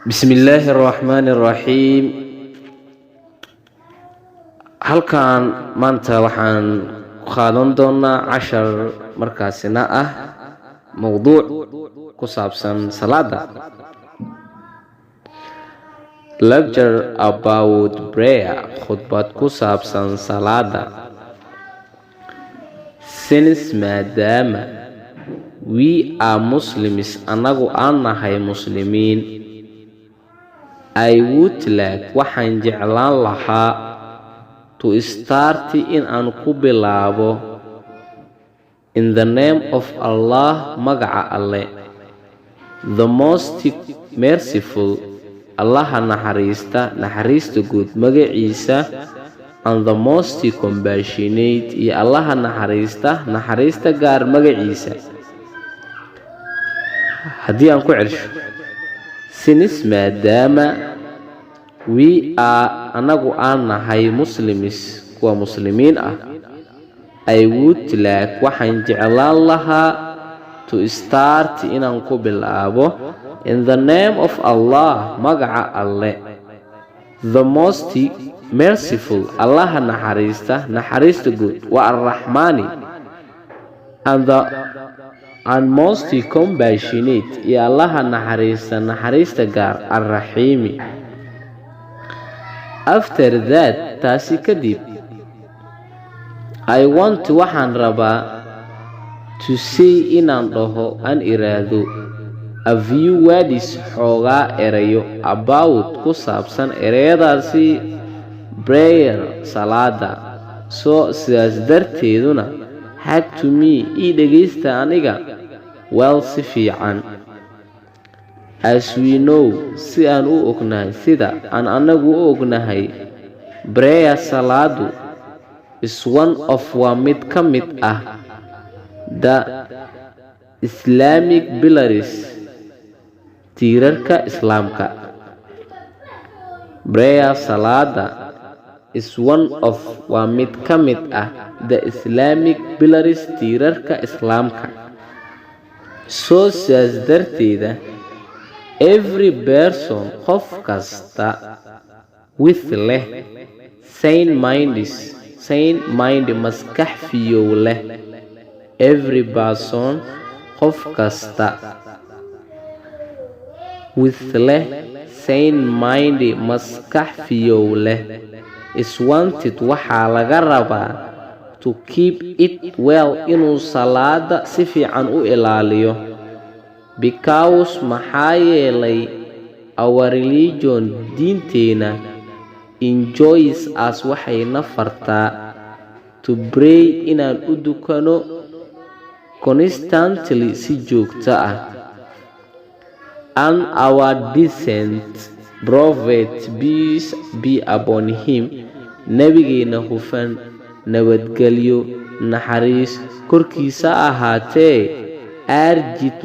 بسم الله الرحمن الرحيم. halkan maanta waxaan qaadan doonaa 10 markaasina mowduuc ku saabsan salaada. Lecture about prayer, khudbad ku saabsan salaada. Since maadaama we are Muslims, anagu aan nahay muslimiin, I would like waxaan jeclaan lahaa to start in aan ku bilaabo in the name of Allah, magaca Alle, the most merciful, Allaha naxariista guud magaciisa, and the most compassionate, iyo Allaha naxariista gaar magaciisa. haddii aan ku celsho, since maadaama we are anagu aan nahay Muslims, kuwa muslimiin I would like waxaan jeclaan lahaa to start inaan ku bilaabo in the name of Allah, magaca Alle, the most merciful, Allaha naxariista guud, wa ar-Rahmani, and most compassionate, iyo Allaha naxariista gaar, ar-Rahimi. After that, taasi kadib, I want waxaan rabaa to say inaan dhaho aan iraado a few words, xoogaa erayo about ku saabsan ereyadaasi prayer, salaada. So sidaas darteeduna had to me ii dhegaysta aniga well si fiican. As we know, si aan u ognahay, sida aan anagu u ognahay, prayer, salaadu, is one of waa mid ka mid the Islamic pillars, tiirarka Islaamka. Prayer, salaada, is one of waa mid ka mid the Islamic pillars, tiirarka Islaamka. So sidaas darteeda, every person, qof kasta, with leh sane mind, maskax fiyow leh. Every person, qof kasta, with leh sane mind, maskax fiyow leh, is wanted waxaa laga rabaa to keep it well, inuu salaada si fiican u ilaaliyo. Because maxaa yeelay our religion, diinteena, enjoys us, waxayna fartaa to pray inaan u dukano constantly, si joogto and our decent prophet, peace be upon him, nabigeena hufan, nabadgelyo, naxariis korkiisa ahaatee, urged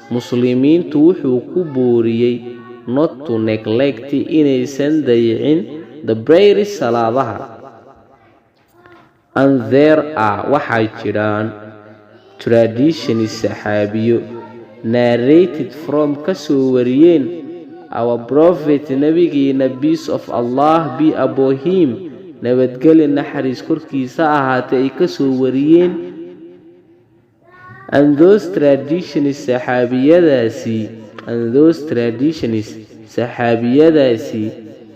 muslimiintu wuxuu ku booriyey not to neglect, inaysan dayicin the prayers, salaadaha. And there are waxay jiraan traditions, saxaabiyo, narrated from, kasoo wariyeen our prophet, nabigeena, peace of Allah be upon him, nabadgelyo naxariis korkiisa ahaatee, ay kasoo wariyeen. And those traditions, saxaabiyadaasi,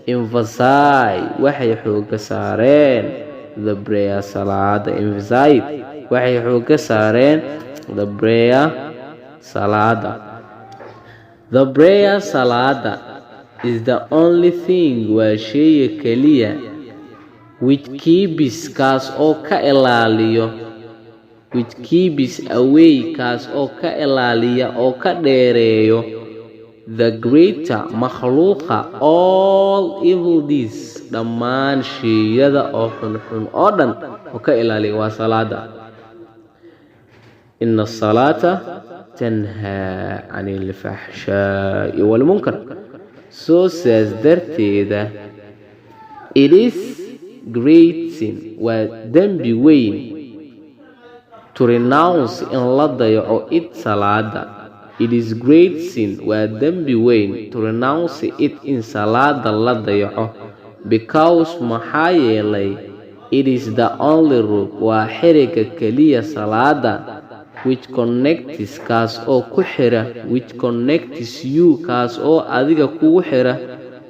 emphasize, waxay xooga saareen the prayer, salaada. Emphasize, waxay xooga saareen the prayer, salaada. The prayer, salaada, is the only thing, waa shayga keliya, which keeps, kaas oo ka ilaaliyo, which keeps away, kaas oo ka ilaaliya oo ka dheereeyo, the greater, makhluuqa, all evil deeds, dhammaan shayada oo xunxun oo dhan oo ka ilaaliya, waa salaada. inna salaata tanhaa canil fahshaa'i wal munkar. So sidaas darteeda, it is great sin, waa dembi weyn, to renounce, in la dayaco, it salaada, It is great sin waa dembi weyn to renounce it in salaada la dayaco because maxaa yeelay it is the only rope waa xiriga keliya salaada which connects kaas oo ku xira which connects you kaas oo adiga kugu xira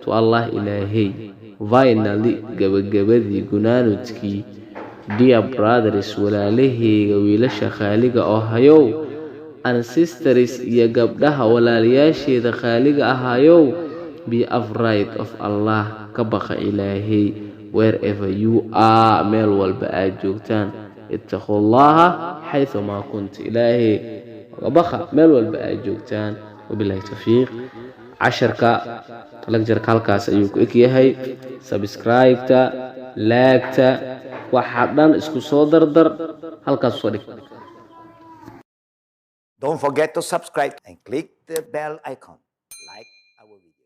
to Allah Ilaahay. Finally gabagabadii gunaanudkii, dear brothers walaalahayga wiilasha khaaliga oo hayow and sisters iyo gabdhaha walaalayaasheeda khaaliga ahayow, be afraid of Allah, ka baqa Ilaahay wherever you are, meel walba aad joogtaan. ittaqullaha xaythuma kunt, Ilaahay ka baqa meel walba aad joogtaan. wabillahi tawfiiq. casharka lecture halkaas ayuu ku eg yahay. subscribe-ta, like-ta, waxa dhan isku soo dardar halkaas soo dhig. Don't forget to subscribe and click the bell icon. Like our video.